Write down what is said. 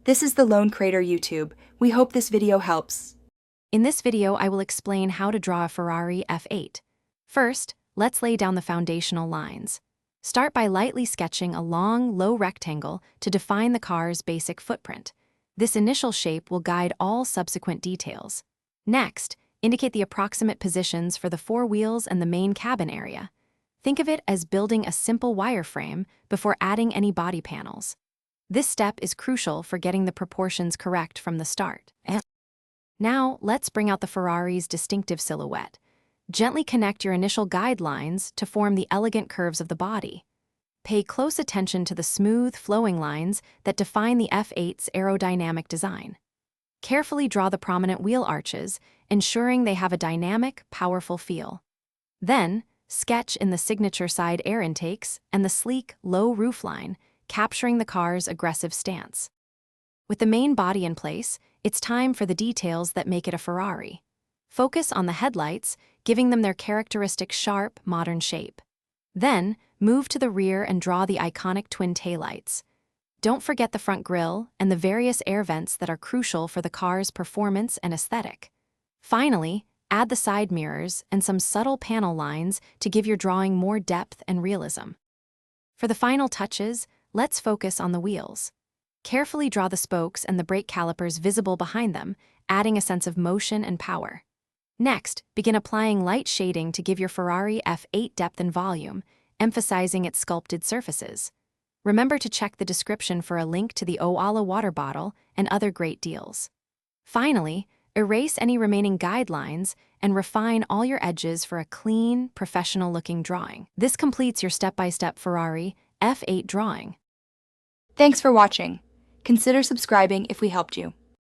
This is the Lone Crater YouTube. We hope this video helps. In this video, I will explain how to draw a Ferrari F8. First, let's lay down the foundational lines. Start by lightly sketching a long, low rectangle to define the car's basic footprint. This initial shape will guide all subsequent details. Next, indicate the approximate positions for the four wheels and the main cabin area. Think of it as building a simple wireframe before adding any body panels. This step is crucial for getting the proportions correct from the start. Now, let's bring out the Ferrari's distinctive silhouette. Gently connect your initial guidelines to form the elegant curves of the body. Pay close attention to the smooth, flowing lines that define the F8's aerodynamic design. Carefully draw the prominent wheel arches, ensuring they have a dynamic, powerful feel. Then, sketch in the signature side air intakes and the sleek, low roofline, capturing the car's aggressive stance. With the main body in place, it's time for the details that make it a Ferrari. Focus on the headlights, giving them their characteristic sharp, modern shape. Then, move to the rear and draw the iconic twin taillights. Don't forget the front grille and the various air vents that are crucial for the car's performance and aesthetic. Finally, add the side mirrors and some subtle panel lines to give your drawing more depth and realism. For the final touches, let's focus on the wheels. Carefully draw the spokes and the brake calipers visible behind them, adding a sense of motion and power. Next, begin applying light shading to give your Ferrari F8 depth and volume, emphasizing its sculpted surfaces. Remember to check the description for a link to the Oala water bottle and other great deals. Finally, erase any remaining guidelines and refine all your edges for a clean, professional-looking drawing. This completes your step-by-step Ferrari F8 drawing. Thanks for watching. Consider subscribing if we helped you.